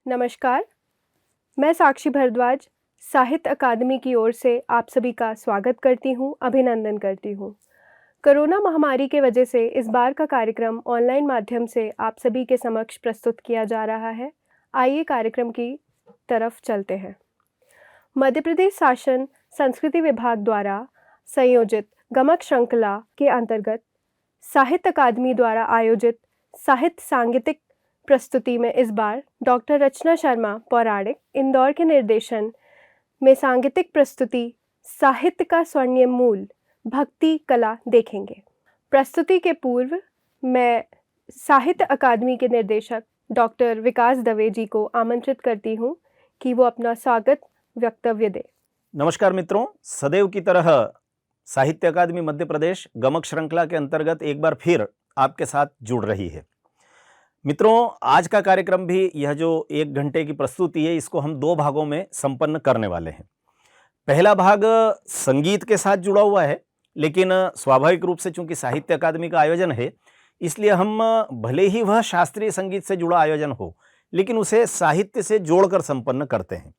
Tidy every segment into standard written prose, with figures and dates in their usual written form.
नमस्कार, मैं साक्षी भारद्वाज साहित्य अकादमी की ओर से आप सभी का स्वागत करती हूँ, अभिनंदन करती हूँ। कोरोना महामारी के वजह से इस बार का कार्यक्रम ऑनलाइन माध्यम से आप सभी के समक्ष प्रस्तुत किया जा रहा है। आइए कार्यक्रम की तरफ चलते हैं। मध्य प्रदेश शासन संस्कृति विभाग द्वारा संयोजित गमक श्रृंखला के अंतर्गत साहित्य अकादमी द्वारा आयोजित साहित्य सांगीतिक प्रस्तुति में इस बार डॉक्टर रचना शर्मा पौराणिक इंदौर के निर्देशन में सांगीतिक प्रस्तुति साहित्य का स्वर्णिम मूल भक्ति कला देखेंगे। प्रस्तुति के पूर्व मैं साहित्य अकादमी के निर्देशक डॉक्टर विकास दवे जी को आमंत्रित करती हूँ कि वो अपना स्वागत वक्तव्य दे। नमस्कार मित्रों, सदैव की तरह साहित्य अकादमी मध्य प्रदेश गमक श्रृंखला के अंतर्गत एक बार फिर आपके साथ जुड़ रही है। मित्रों, आज का कार्यक्रम भी यह जो 1 घंटे की प्रस्तुति है, इसको हम 2 भागों में संपन्न करने वाले हैं। पहला भाग संगीत के साथ जुड़ा हुआ है, लेकिन स्वाभाविक रूप से चूंकि साहित्य अकादमी का आयोजन है, इसलिए हम भले ही वह शास्त्रीय संगीत से जुड़ा आयोजन हो, लेकिन उसे साहित्य से जोड़कर संपन्न करते हैं।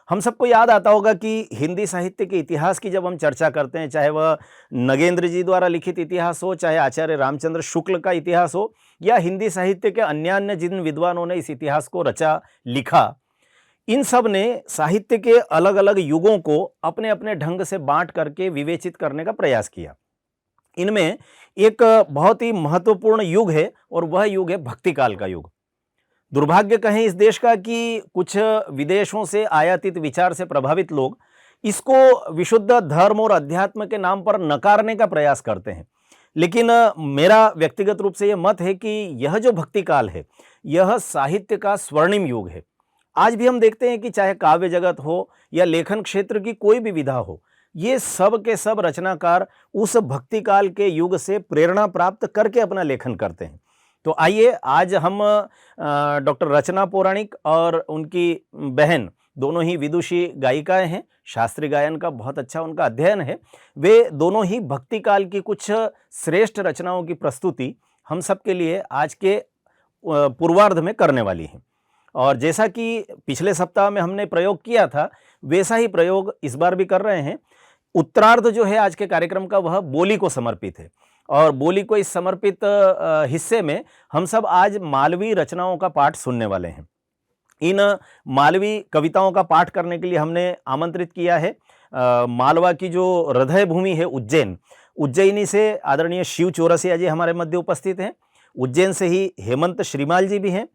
हम सबको याद आता होगा कि हिंदी साहित्य के इतिहास की जब हम चर्चा करते हैं, चाहे वह नगेंद्र जी द्वारा लिखित इतिहास हो, चाहे आचार्य रामचंद्र शुक्ल का इतिहास हो, या हिंदी साहित्य के अन्य जिन विद्वानों ने इस इतिहास को रचा लिखा, इन सब ने साहित्य के अलग अलग युगों को अपने अपने ढंग से बांट करके विवेचित करने का प्रयास किया। इनमें एक बहुत ही महत्वपूर्ण युग है और वह युग है भक्ति काल का युग। दुर्भाग्य कहें इस देश का कि कुछ विदेशों से आयातित विचार से प्रभावित लोग इसको विशुद्ध धर्म और अध्यात्म के नाम पर नकारने का प्रयास करते हैं, लेकिन मेरा व्यक्तिगत रूप से यह मत है कि यह जो भक्ति काल है, यह साहित्य का स्वर्णिम युग है। आज भी हम देखते हैं कि चाहे काव्य जगत हो या लेखन क्षेत्र की कोई भी विधा हो, ये सब के सब रचनाकार उस भक्ति काल के युग से प्रेरणा प्राप्त करके अपना लेखन करते हैं। तो आइए, आज हम डॉक्टर रचना पौराणिक और उनकी बहन, दोनों ही विदुषी गायिकाएं हैं, शास्त्रीय गायन का बहुत अच्छा उनका अध्ययन है। वे दोनों ही भक्ति काल की कुछ श्रेष्ठ रचनाओं की प्रस्तुति हम सबके लिए आज के पूर्वार्ध में करने वाली हैं। और जैसा कि पिछले सप्ताह में हमने प्रयोग किया था, वैसा ही प्रयोग इस बार भी कर रहे हैं। उत्तरार्ध जो है आज के कार्यक्रम का, वह बोली को समर्पित है, और बोली को इस समर्पित हिस्से में हम सब आज मालवी रचनाओं का पाठ सुनने वाले हैं। इन मालवी कविताओं का पाठ करने के लिए हमने आमंत्रित किया है मालवा की जो हृदय भूमि है उज्जैनी से आदरणीय शिव चौरसिया जी हमारे मध्य उपस्थित हैं। उज्जैन से ही हेमंत श्रीमाल जी भी हैं।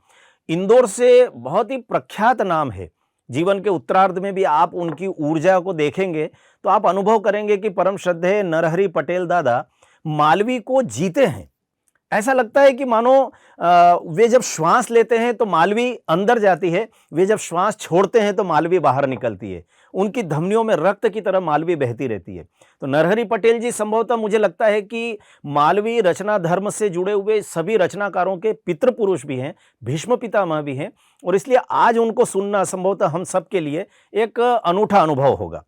इंदौर से बहुत ही प्रख्यात नाम है। जीवन के उत्तरार्ध में भी आप उनकी ऊर्जा को देखेंगे तो आप अनुभव करेंगे कि परम श्रद्धेय नरहरि पटेल दादा मालवी को जीते हैं। ऐसा लगता है कि मानो वे जब श्वास लेते हैं तो मालवी अंदर जाती है, वे जब श्वास छोड़ते हैं तो मालवी बाहर निकलती है। उनकी धमनियों में रक्त की तरह मालवी बहती रहती है। तो नरहरि पटेल जी संभवतः मुझे लगता है कि मालवी रचना धर्म से जुड़े हुए सभी रचनाकारों के पितृपुरुष भी हैं, भीष्म पितामह भी हैं, और इसलिए आज उनको सुनना संभवतः हम सबके लिए एक अनूठा अनुभव होगा।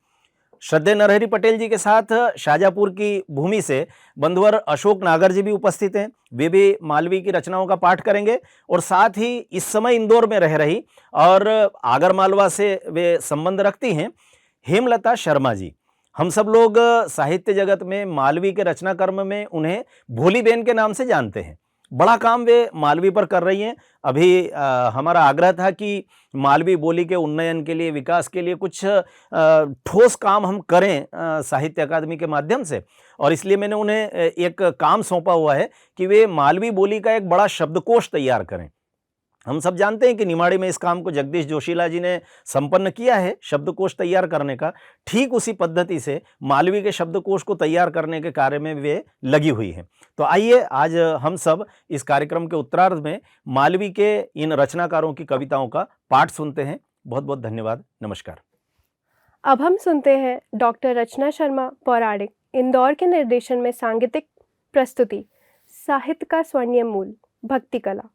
श्रद्धेय नरहरि पटेल जी के साथ शाजापुर की भूमि से बंधुवर अशोक नागर जी भी उपस्थित हैं। वे भी मालवी की रचनाओं का पाठ करेंगे, और साथ ही इस समय इंदौर में रह रही और आगर मालवा से वे संबंध रखती हैं हेमलता शर्मा जी। हम सब लोग साहित्य जगत में मालवी के रचना कर्म में उन्हें भोली बहन के नाम से जानते हैं। बड़ा काम वे मालवी पर कर रही हैं। अभी हमारा आग्रह था कि मालवी बोली के उन्नयन के लिए, विकास के लिए कुछ ठोस काम हम करें साहित्य अकादमी के माध्यम से, और इसलिए मैंने उन्हें एक काम सौंपा हुआ है कि वे मालवी बोली का एक बड़ा शब्दकोश तैयार करें। हम सब जानते हैं कि निमाड़ी में इस काम को जगदीश जोशीला जी ने संपन्न किया है, शब्दकोश तैयार करने का। ठीक उसी पद्धति से मालवी के शब्दकोश को तैयार करने के कार्य में वे लगी हुई हैं। तो आइए, आज हम सब इस कार्यक्रम के उत्तरार्ध में मालवी के इन रचनाकारों की कविताओं का पाठ सुनते हैं। बहुत बहुत धन्यवाद। नमस्कार। अब हम सुनते हैं डॉक्टर रचना शर्मा पौराणिक इंदौर के निर्देशन में सांगीतिक प्रस्तुति साहित्य का स्वर्णिम मूल भक्ति कला।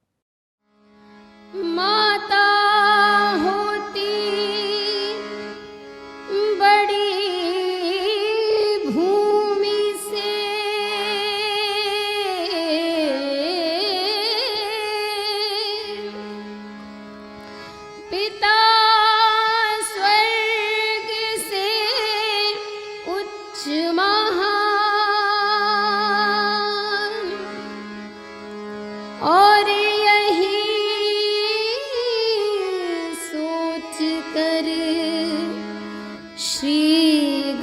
माता होती बड़ी भूमि से, पिता स्वर्ग से उच्च महान, और यही सोच कर श्री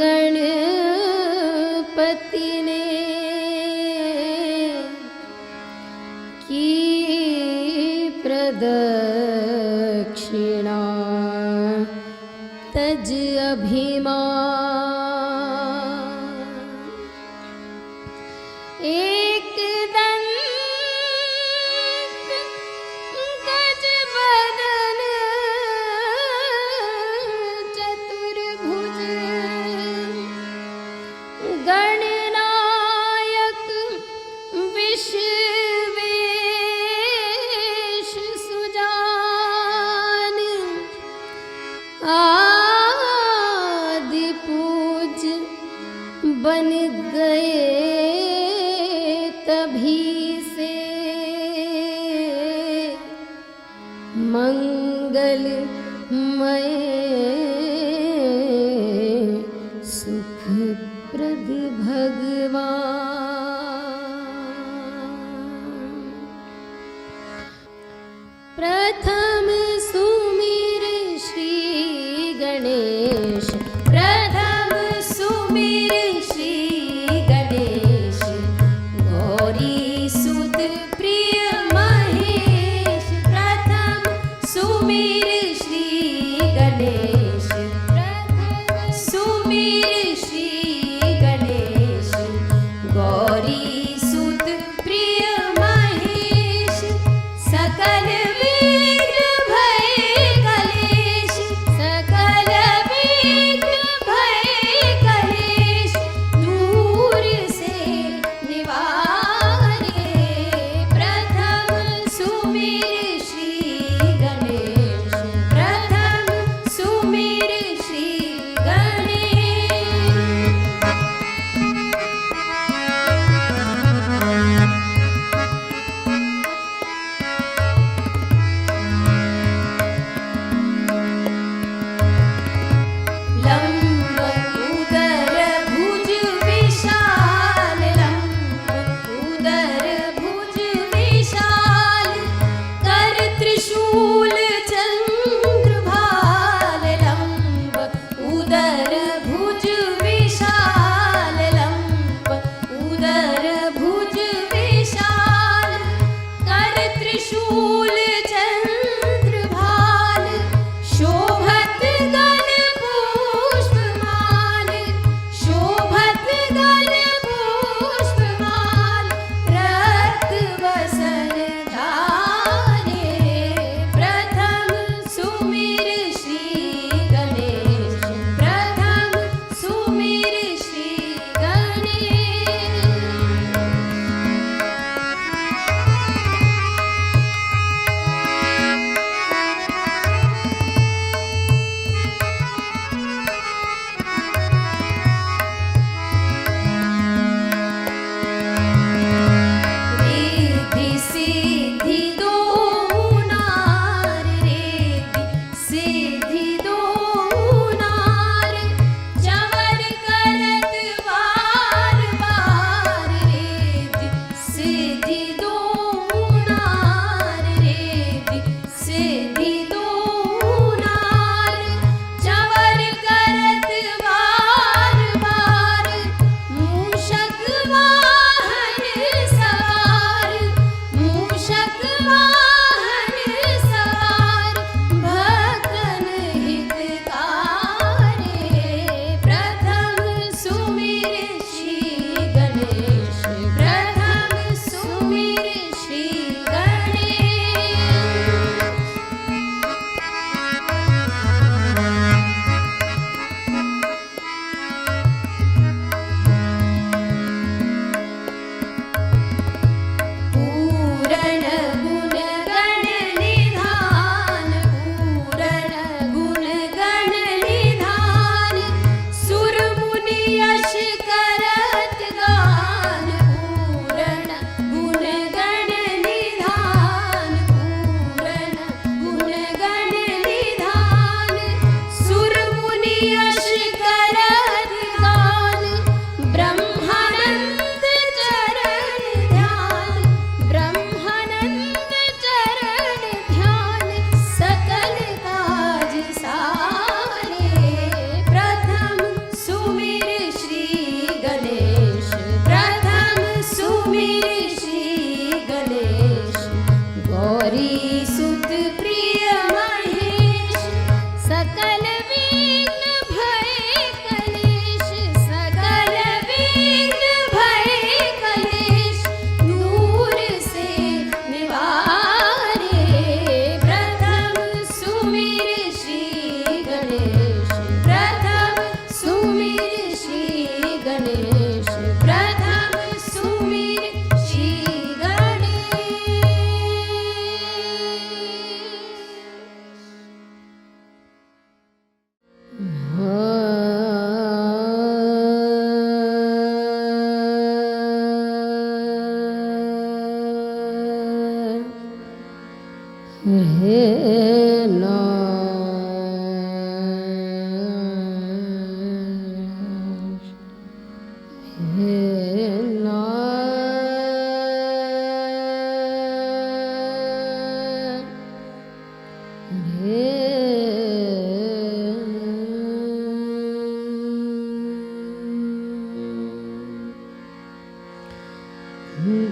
गणपति ने की प्रदक्षिणा तज अभिमान। एक दंत गज बदन चतुर्भुज, गणनायक विश्वेश सुजान, आदि पूज्य बन गए तभी से, मंगलमय सुखप्रद भगवान। प्रथम सुमिर श्री गणेश, प्रथम सुमिर श्री गणेश, गौरी सुत प्रिय महेश। प्रथम सुमिर श्री गणेश, प्रथम सुमिर श्री गणेश, गौरी सुत प्रिय महेश। सकल विघ्न भय कलेश, सकल विघ्न भय कलेश, दूर से निवारे। प्रथम सुमिर श्री गणेश, प्रथम सुमिर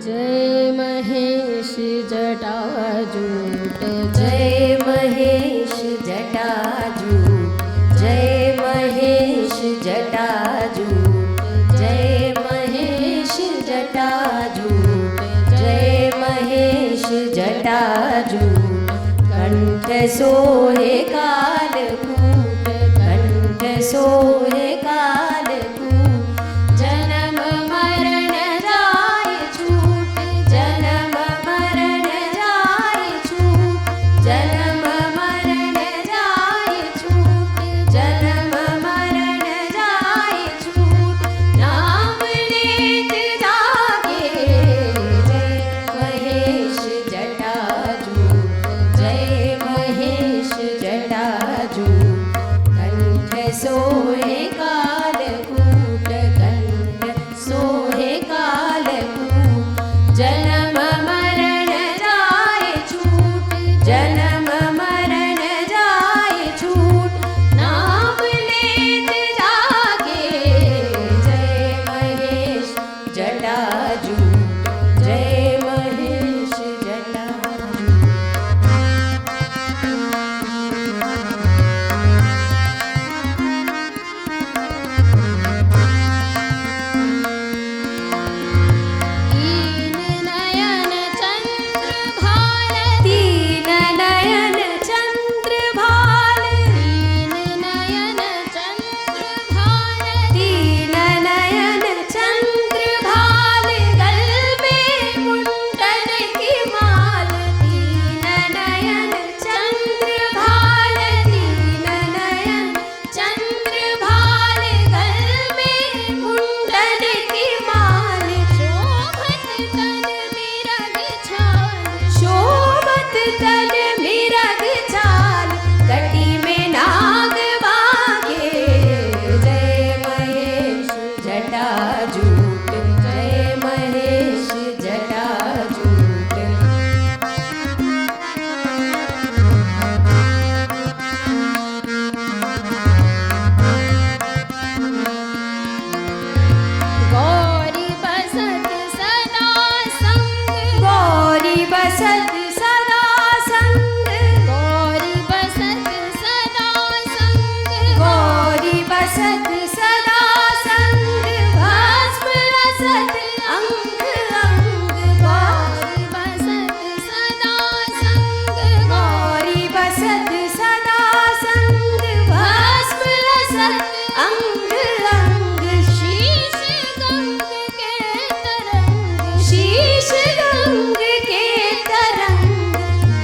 जय महेश जटाजूट जय महेश जटाजूट जय महेश जटाजूट जय महेश जटाजूट जय महेश जटाजूट कंठ सोहे कालकूट कंठ सोहे कालकूट जन्म मरण जाय छूट जन्म मरण जाय छूट जन्म मरण जाय छूट जन्म मरण जाय छूट नाम लेत जागे जय महेश जटाजूट जय महेश जटाजूट कंठ सोहे कालकूट कंठ सोहे कालकूट जन्म मरण जाय छूट जन्म मरण जाय छूट नाम लेत जागे जय महेश जटाजूट जय महेश जटाजूट दीन नयन चंद्र भाल दीन नयन चंद्र भाल दीन नयन चंद्र भाल दीन नयन चंद्र भाल गल में मुंडन की माल दीन नयन चंद्र भाल दीन नयन चंद्र भाल गल में मुंडन की माल शोभत तन मिरग छाल कटी में नाग बागे जय महेश जटाजूट जय महेश जटाजूट गौरी बसत सदा संग गौरी बसत सदा संग गौरी बसत सदा संग गौरी बसत सदा संग भस्म रसत अंग अंग गौरी बसत सदा संग गौरी बसत सदा संग भस्म रसत अंग अंग शीश गंग के तरंग शीश गंग के तरंग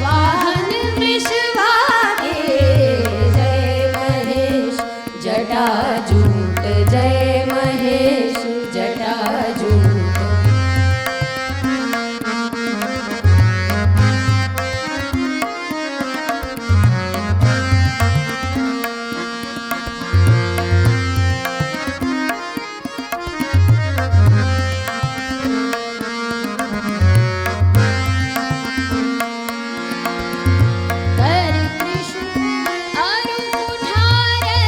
वाहन वृषभागे जय महेश जटाजूट जय महेश जटाजूट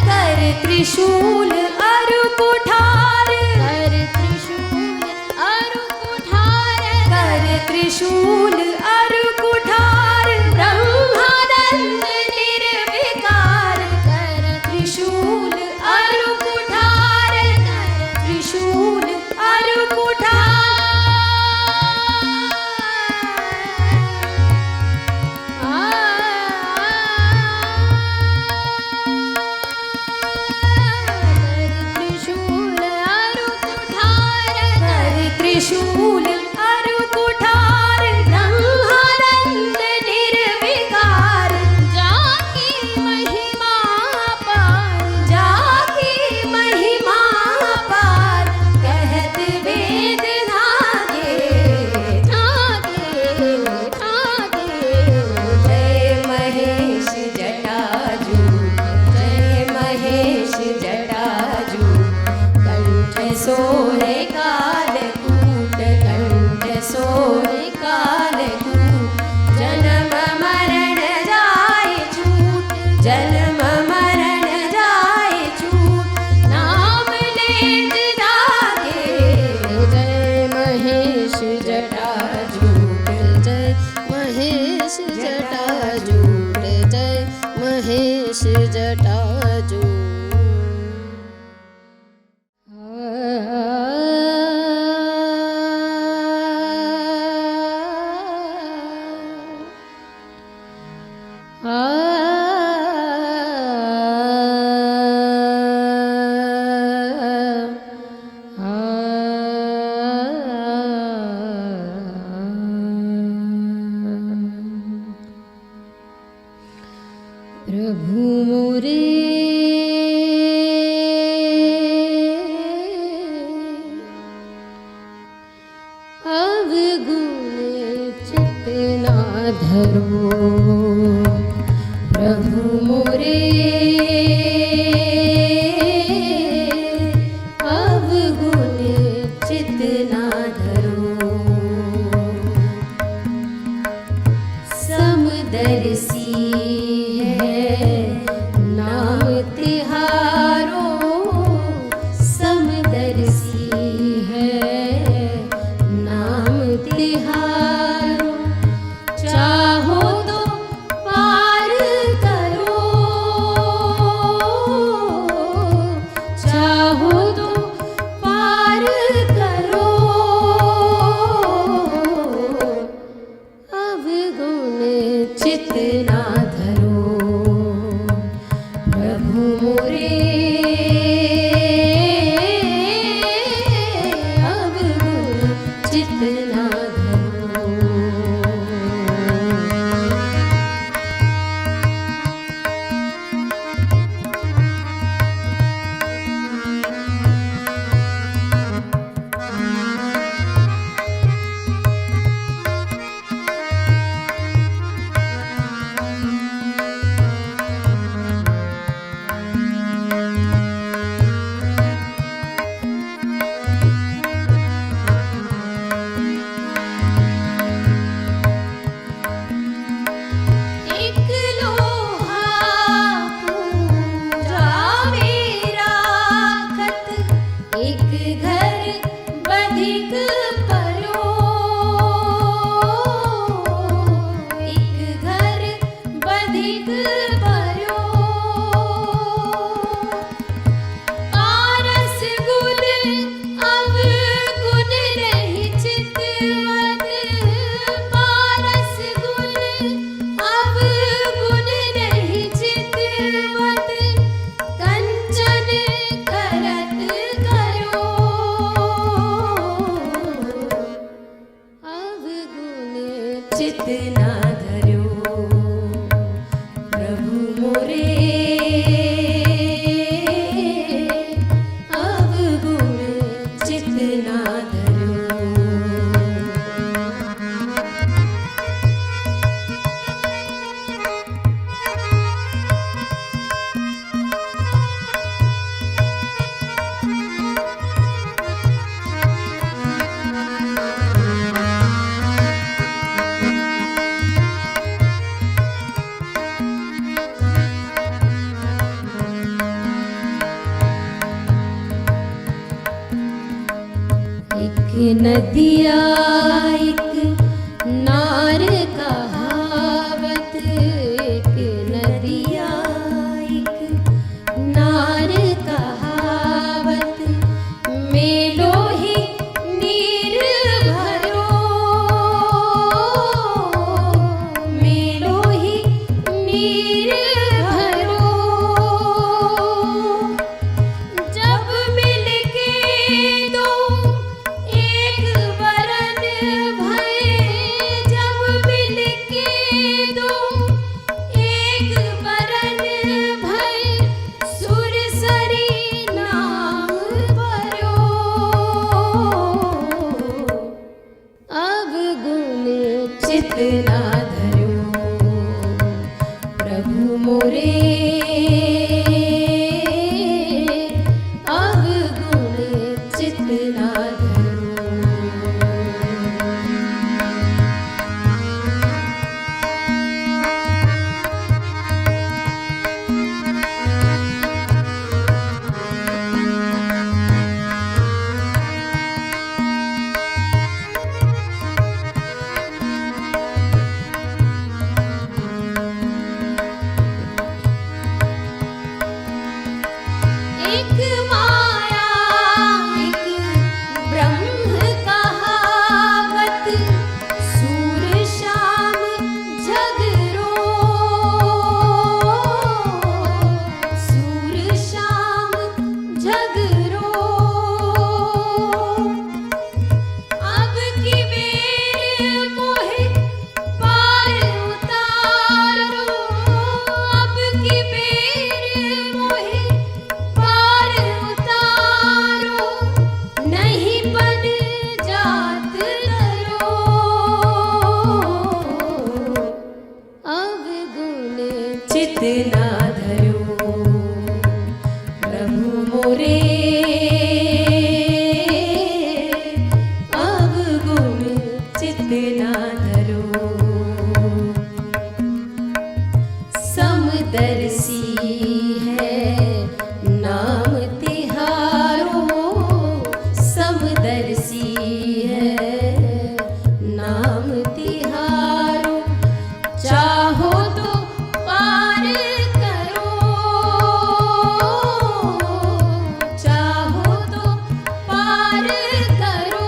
कर त्रिशूल अरु कुठार कर त्रिशूल अरु कुठार कर त्रिशूल अरु कुठार ब्रह्मानंद निर्विकार कर त्रिशूल अरु कुठार कर त्रिशूल अरु कुठार महेश जटाजू प्रभु मोरे अवगुण चित्त ना धरो प्रभु मोरे अवगुण चित्त ना धरो समदर्शी नाम तिहारो समदर्शी है नाम तिहारो चाहो तो पार करो चाहो तो पार करो अवगुण चित्त ना धरो प्रभु मोरे अवगुण चित्त ना धरो एक लोहा पूजा मेरा खत एक घर बधिक परो एक घर बधिक परो पारस गुण अवगुण नहीं चितवत पारस गुण अवगुण नहीं चितवत कंचन करत करो अवगुण चित्त ना धरो प्रभु मोरे अवगुण चित्त ना धरो एक नदिया एक नार कहावत एक नदिया एक नार कहावत मेलो ही नीर भरो मेलो ही नीर भरो जब मिलके दो एक वरन भय जब मिलके दो एक वरन भय सुरसरी नाम भरो अवगुण चित्त ना धरो प्रभु मोरे अवगुण चित्त ना धरो चितना धरो प्रभु मोरे अवगुण चितना धरो समदर्शी है नाम तिहारो समदर्शी है नाम तिहारो चाहो तो पार करो चाहो तो पार करो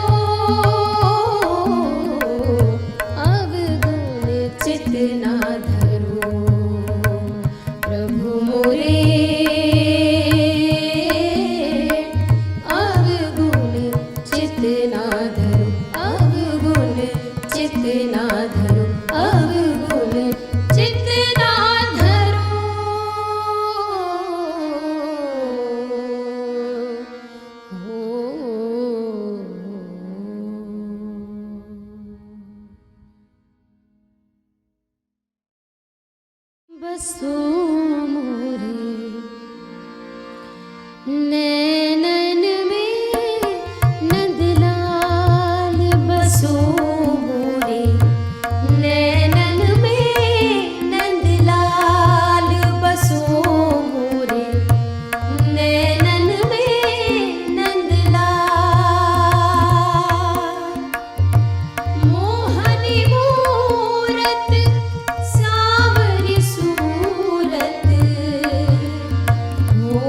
अवगुण चितना धरो प्रभु मोरे अवगुण चितना धरो अवगुण चितना धरो अवगुण चितना धरो बसो मोरे नैनन में नंदलाल बसो मोरे नैनन में नंदलाल बसो मोरे नैनन में नंदलाल मोहनी मूरत सावरी सूरत हो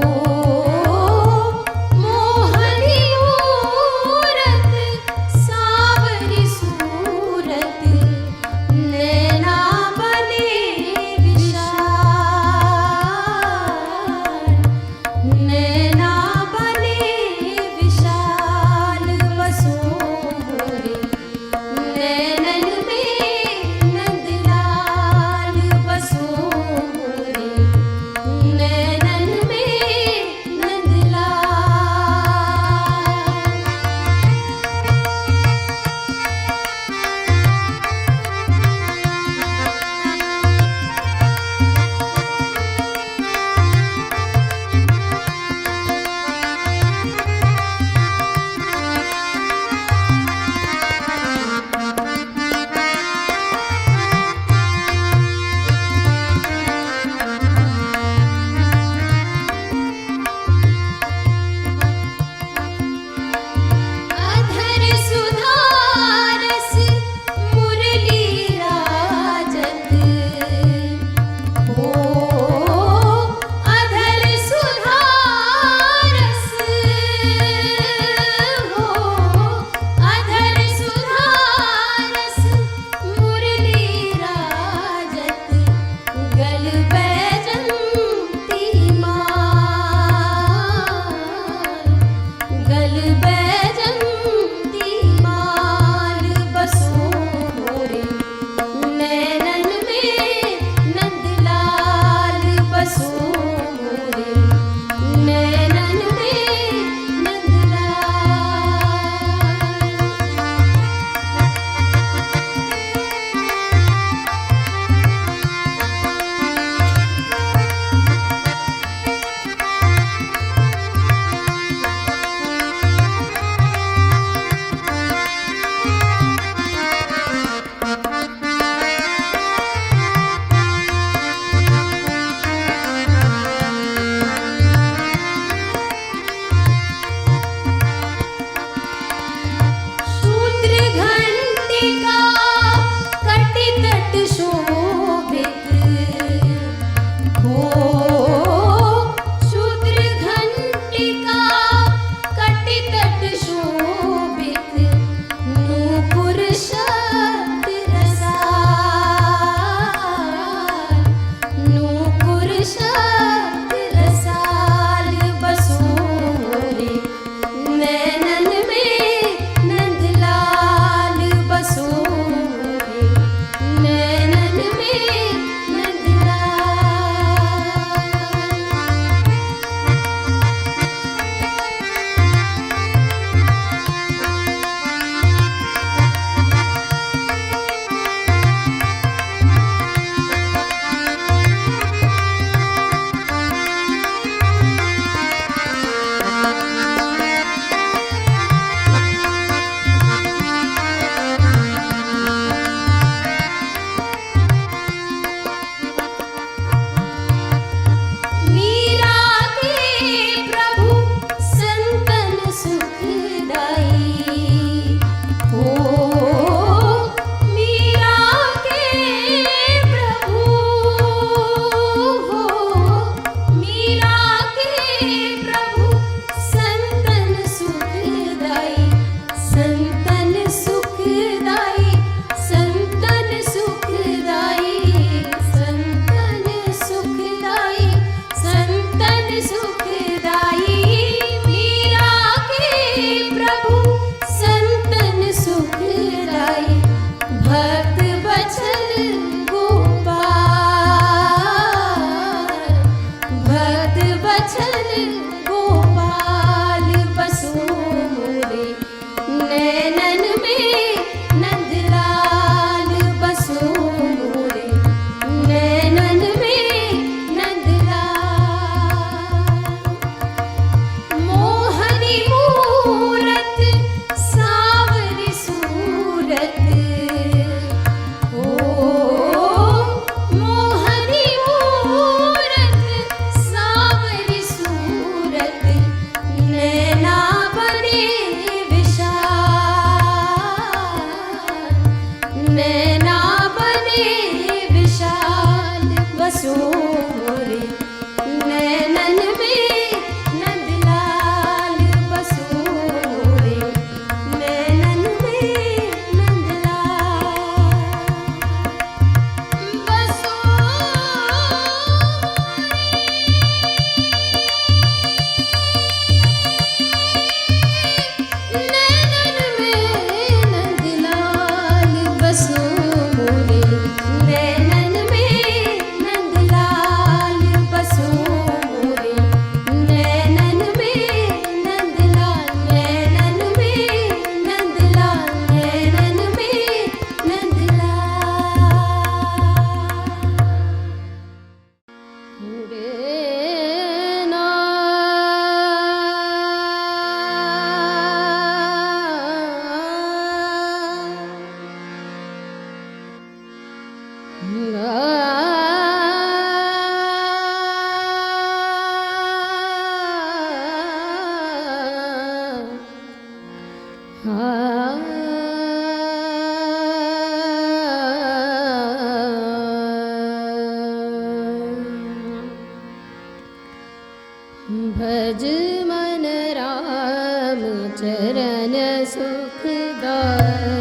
भज मन राम चरण सुखदाई।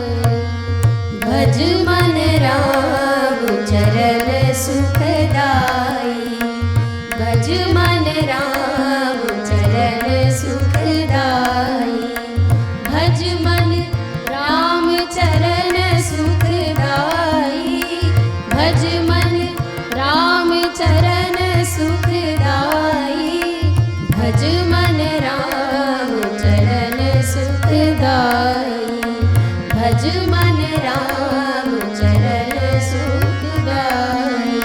भज मन राम चरण सुखदाई। भज मन राम चरण सुखदाई। भज मन राम चरण सुखदाई। भज मन राम चरण सुखदाई। भज मन राम चरण सुखदाई। भज मन राम चरण सुखदाई।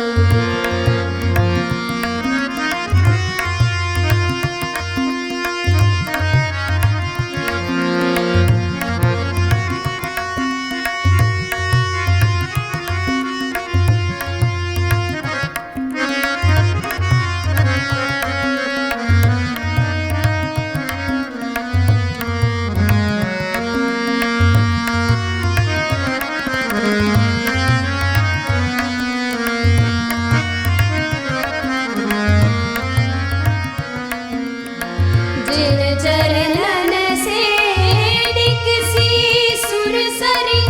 जिन चरणन से निकसी सुरसरी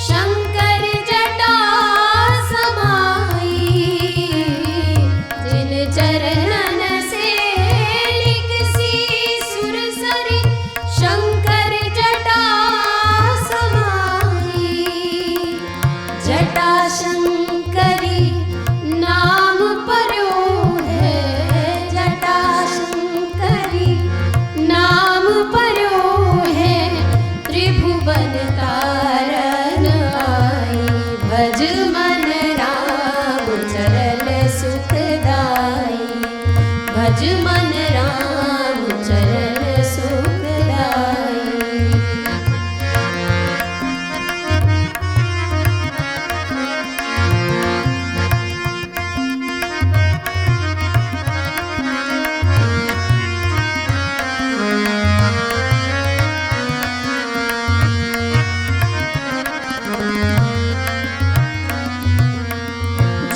शंकर जटा समाई। जिन चरणन से निकसी सुरसरी शंकर जटा समाई। जटा शंकरी नाम पर्यो है। जटा शंकरी नाम पर्यो है। त्रिभुवन तारन आई। भज मन राम चरण सुखदाई। भज मन राम चरण सुखदाई।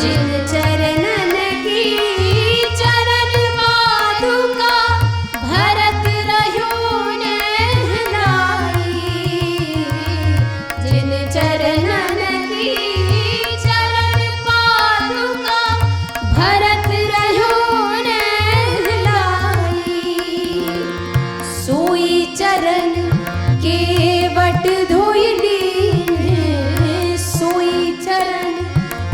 जिन चरणन की चरण पादुका भरत रह्यो नहलाई। जिन चरणन की चरण पादुका भरत रह्यो नहलाई। सोई चरण केवट धोई लीन्हे। सोई चरण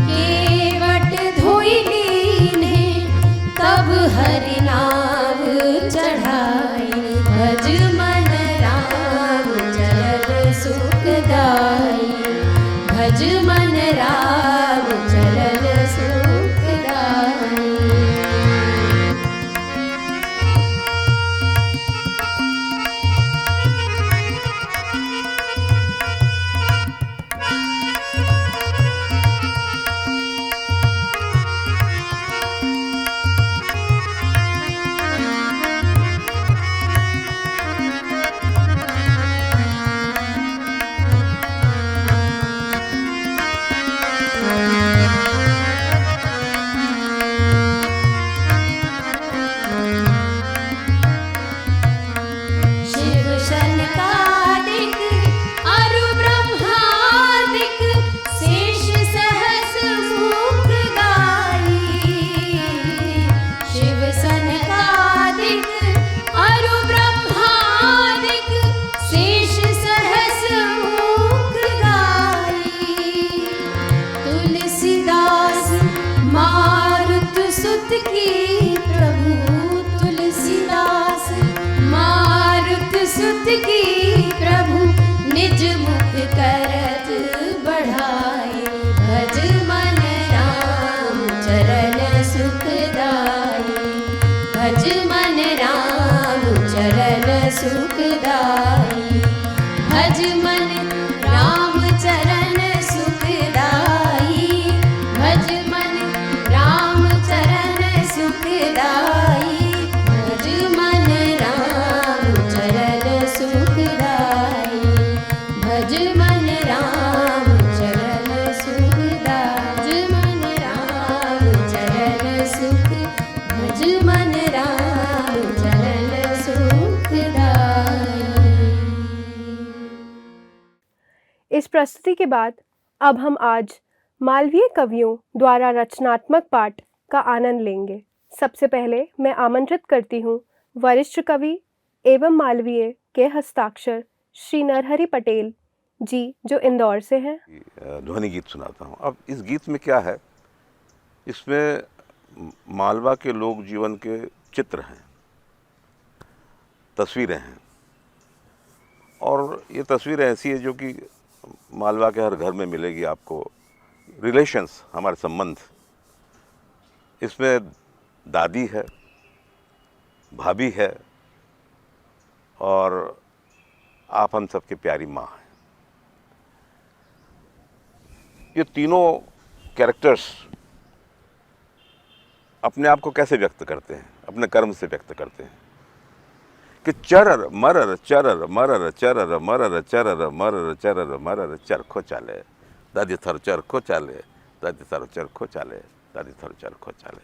केवट धोई लीन्हे। तब हरि नाम चढ़ाई। भज मन राम चरण सुखदाई। भज मन राम चरण सुखदाई। शिव शनकादिक अरु ब्रह्मादिक शेष सहस मुख गाई। शिव शनकादिक अरु ब्रह्मादिक शेष सहस मुख गाई। तुलसीदास मारुत सुत की प्रभु। तुलसीदास मारुत सुत की प्रभु निज मुख करत बढ़ाई। भज मन राम चरण सुखदाई। भज मन राम चरण सुखदाई। भज मन राम चरण सुखदाई। भज मन राम चरण सुखदाई। भज मन राम चरण सुखदाई। भज मन राम चरण सुखदाई। भज मन राम चरण सुख। भज मन राम प्रस्तुति के बाद अब हम आज मालवीय कवियों द्वारा रचनात्मक पाठ का आनंद लेंगे। सबसे पहले मैं आमंत्रित करती हूँ वरिष्ठ कवि एवं मालवीय के हस्ताक्षर श्री नरहरि पटेल जी, जो इंदौर से हैं। ध्वनि गीत सुनाता हूँ। अब इस गीत में क्या है, इसमें मालवा के लोक जीवन के चित्र हैं, तस्वीरें हैं, और ये तस्वीर ऐसी है जो कि मालवा के हर घर में मिलेगी आपको। रिलेशंस, हमारे संबंध, इसमें दादी है, भाभी है और आप हम सबके प्यारी माँ है। ये तीनों कैरेक्टर्स अपने आप को कैसे व्यक्त करते हैं? अपने कर्म से व्यक्त करते हैं कि चरर मरर चरर मरर चरर मरर चरर मरर चरर मरर चरखो चाले, दादी थर चरखो चाले, दादी थर चरखो चाले, दादी थर चरखो चाले।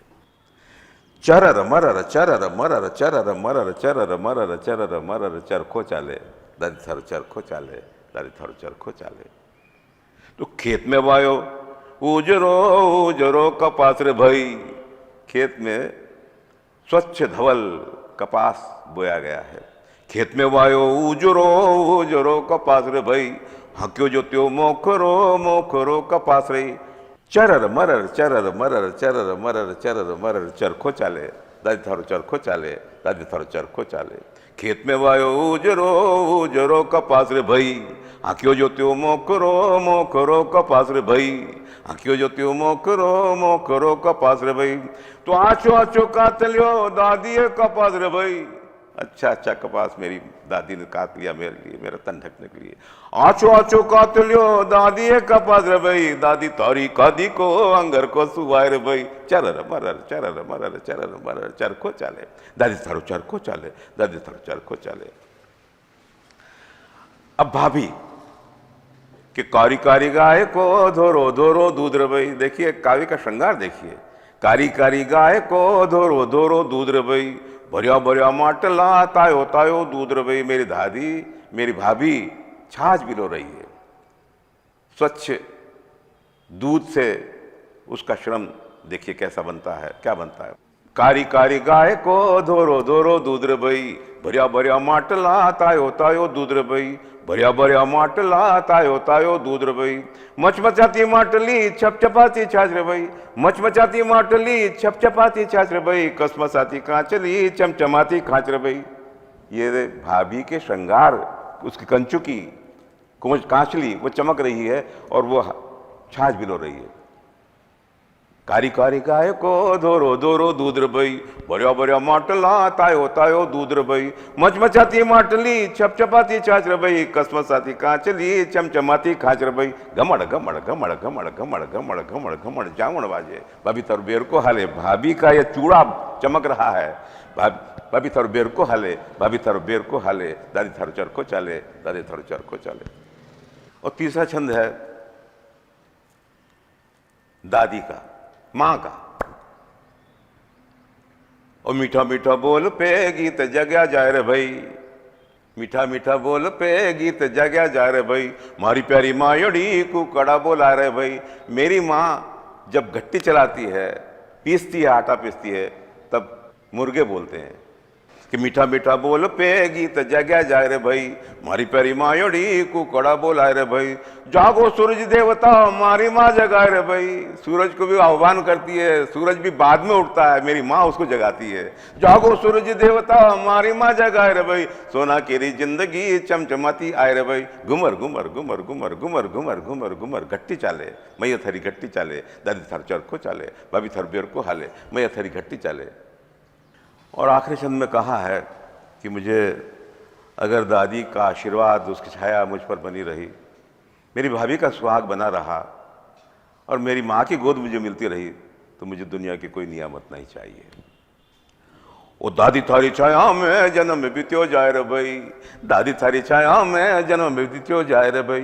चरर मरर चरर मरर चरर मरर चरर मरर चरर मरर चरखो चाले, दादी थर चरखो चाले, दादी थर चरखो चाले। तो खेत में वायो उजरो उजरो कपास रे भाई, खेत में स्वच्छ धवल कपास बोया गया है। खेत में वायो उजरो उजरो कपास रे भाई, हक्यो जो त्यो मोखरो मोखरो कपास रे। चरर मरर चरर मरर चरर मरर चरर मरर चरखो चाले, दादी थारो चरखो चाले, दादी थारो चरखो चाले। खेत में वायो उजरो उजरो कपास रे भाई, हक्यो जो त्यो मोखरो मोखरो कपास रे भाई, हक्यो जो त्यो मोखरो मोखरो कपास रे भाई। तो आचो आचो काट लियो दादी कपास रे भाई, अच्छा अच्छा कपास मेरी दादी ने काट लिया मेरे लिए, मेरा तन ढकने के लिए। आचो आचो काट लियो दादी कपास रे भाई, दादी तारी कादी को अंगर को सुवाए रे भाई। चरर मरर चरर मरर चरर मरर चरखो चाले, दादी थारो चरखो चाले, दादी थारो चरखो चाले। अब भाभी कि कारी कारी गाय को धोरो धोरो दूध रे भाई। देखिए काव्य का श्रृंगार देखिए, कारी कारी गाय को धोरो धोरो दूध रे भाई, भरिया भरिया माटला तायो तायो दूध रे भाई। मेरी दादी, मेरी भाभी छाछ बिलो रही है, स्वच्छ दूध से उसका श्रम देखिए कैसा बनता है, क्या बनता है। कारी कारी गाय को धोरो धोरो दूध रे भाई, भरिया भरिया माटला तायो तायो दूध रे भाई, भरिया भरिया माटला तायो तायो दूध रे भाई। मचमचाती माटली छपछपाती छाछ रे भाई, मचमचाती माटली छपछपाती छाछ रे भाई, कसमसाती कांचली चमचमाती खांच रे भाई। ये भाभी के श्रृंगार, उसकी कंचू की कांचली वो चमक रही है और वो छाछ बिलो रही है। कारी कारी गाय को धोरो धोरो दूध रे भाई, भरिया भरिया माटला तायो तायो दूध रे भाई, मचमचाती माटली छपछपाती छाछ रे भाई, कसमसाती कांचली चमचमाती खांच रे भाई। घमड़ घमड़ घमड़ घमड़ घमड़ घमड़ घमड़ घमड़ जावण बाजे, भाभी तर बेर को हाले। भाभी का यह चूड़ा चमक रहा है, भाभी तर बेर को हाले, भाभी तर बेर को हाले, दादी थारो चरखो चाले, दादी थारो चरखो चाले। और तीसरा छंद है दादी का, मां का। और मीठा मीठा बोल पे गीत जगया जाए रे भाई, मीठा मीठा बोल पे गीत जगया जाए रे भाई, मारी प्यारी मायोड़ी कुकड़ा बोला रे भाई। मेरी माँ जब घट्टी चलाती है, पीसती है, आटा पीसती है, तब मुर्गे बोलते हैं कि मीठा मीठा बोल पे गीत जगया जाए रे भाई, मारी प्यारी मायोड़ी कुकड़ा बोला रे भाई। जागो सूरज देवता मारी माँ जगाए रे भाई। सूरज को भी आह्वान करती है, सूरज भी बाद में उठता है, मेरी माँ उसको जगाती है। जागो सूरज देवता मारी माँ जगाए रे भाई, सोना केरी जिंदगी चमचमाती आए रे भाई। घुमर घुमर घुमर घुमर घुमर घुमर घुमर घुमर घट्टी चाले, मैया थरी घट्टी चाले, दादी थर चरखो चाले, भाभी थर बेर को हाले, मैया थरी घट्टी चाले। और आखिरी छंद में कहा है कि मुझे अगर दादी का आशीर्वाद, उसकी छाया मुझ पर बनी रही, मेरी भाभी का सुहाग बना रहा और मेरी माँ की गोद मुझे मिलती रही, तो मुझे दुनिया की कोई नियामत नहीं चाहिए। ओ दादी थारी छाया में जन्म में बीत्यो जाए रे भाई, दादी थारी छाया में जन्म में बीत्यो जाए रे भाई।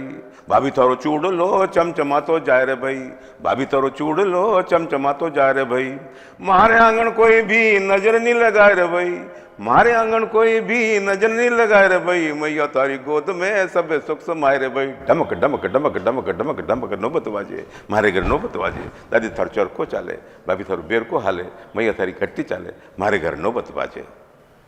भाभी थारो चूड़ लो चमचमा तो जाए रे भाई, भाभी थारो चूड़ लो चमचमा तो जाए रे भाई। मारे आंगन कोई भी नजर नहीं लगाए रे भाई, मारे आंगन कोई भी नजर नहीं लगाए रे भाई, मैया तारी गोद में सब सुख समाये रे भाई। ढमक ढमक ढमक ढमक ढमक ढमक नौबत वाजे, मारे घर नौबत वाजे। दादी थार चरखो चाले, भाभी थारू बेर को हाले, मैया थारी घट्टी चाले, मारे घर नौबत वाजे।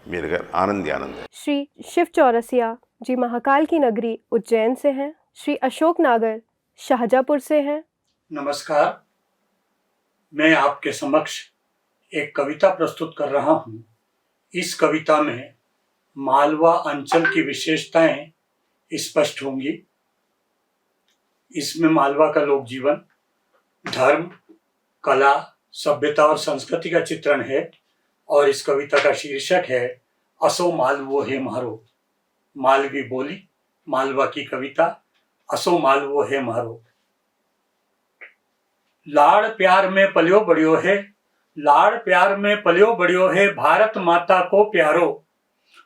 मेरे घर आनंद ही आनंद है। श्री शिव चौरसिया जी महाकाल की नगरी उज्जैन से हैं। श्री अशोक नागर शाहजहाँपुर से हैं। नमस्कार, मैं आपके समक्ष एक कविता प्रस्तुत कर रहा हूँ। इस कविता में मालवा अंचल की विशेषताएं स्पष्ट होंगी। इसमें मालवा का लोक जीवन, धर्म, कला, सभ्यता और संस्कृति का चित्रण है और इस कविता का शीर्षक है असो मालवो हे म्हारो। मालवी बोली, मालवा की कविता, असो मालवो हे म्हारो। लाड़ प्यार में पलियो बढ़ियो है, लाड़ प्यार में पलियो बढ़ियो है, भारत माता को प्यारो।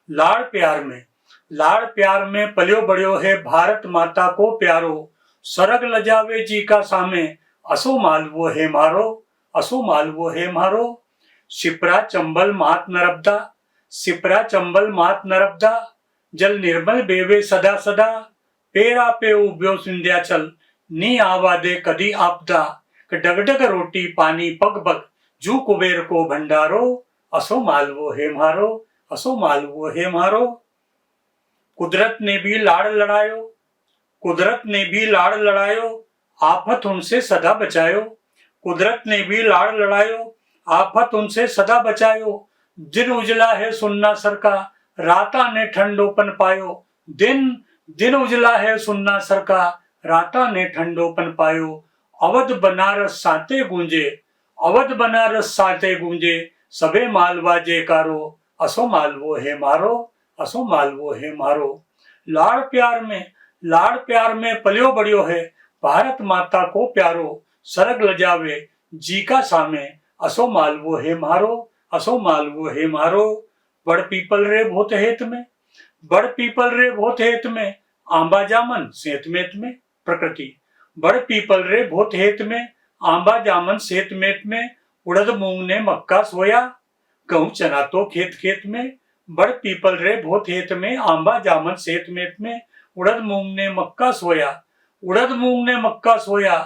लाड़ प्यार में पलियो बढ़ियो है, भारत माता को प्यारो। सरग लजावे जी का सामे, असो मालवो है मारो, असो मालवो है मारो। शिप्रा चंबल मात नरबदा, शिप्रा चंबल मात नरबदा, जल निर्मल बेवे सदा सदा। पेरा पे उब्यो सिंध्याचल, नी आवा दे कदी आपदा। डगडग रोटी पानी पग पग, जू कुबेर को भंडारो। असो मालवो हे म्हारो, असो मालवो हे म्हारो। कुदरत ने भी लाड़ लड़ायो, कुदरत ने भी लाड़ लड़ायो, आफत उनसे सदा बचायो। कुदरत ने भी लाड़ लड़ायो, आफत उनसे सदा बचायो। दिन उजला है सुन्ना सर का, राता ने ठंडोपन पायो। दिन उजला है सुन्ना सर का, राता ने ठंडोपन पायो। अवध बनारस साते गूंजे, अवध बनारस साते गूंजे, सबे मालवा जयकारो। असो मालवो हे मारो, असो मालवो हे मारो। लाड़ प्यार में पलियो बढ़ियो है, भारत माता को प्यारो। सरग लजावे जी का सामे, असो मालवो हे मारो, असो मालवो हे मारो। बड़ पीपल रे भोत हेत में, बड़ पीपल रे भोत हेत में, आंबा जामन सेत मेत में। प्रकृति बड़ पीपल रे भोत हेत में, आंबा जामन सेत मेत में। उड़द मूंग ने मक्का सोया, गेहूं चना तो खेत खेत में। बड़ पीपल रे भोत हेत में, आंबा जामन सेत मेत में। उड़द मूंग ने मक्का सोया, उड़द मूंग ने मक्का सोया,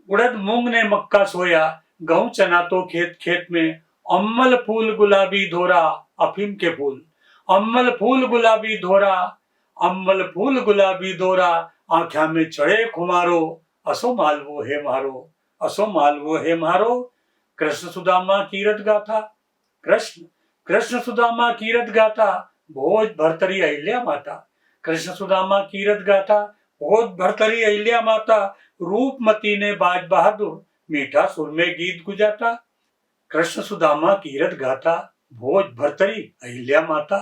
उड़द मूंग ने मक्का सोया। गेहूं चना तो खेत खेत में। अम्मल फूल गुलाबी धोरा, अफीम के फूल। अम्मल फूल गुलाबी धोरा, अम्मल फूल गुलाबी धोरा, आँख्या में चढ़े खुमारो। असो मालवो हे म्हारो, असो मालवो हे म्हारो। कृष्ण सुदामा कीरत गाथा, कृष्ण सुदामा कीरत गाथा, भोज भरतरी अहिल्या माता। कृष्ण सुदामा कीरत गाथा, भोज भरतरी अहिल्या माता। रूपमती ने बाज बहादुर, मीठा सुर में गीत गुजाता। कृष्ण सुदामा कीरत गाथा, भोज भरतरी अहिल्या माता।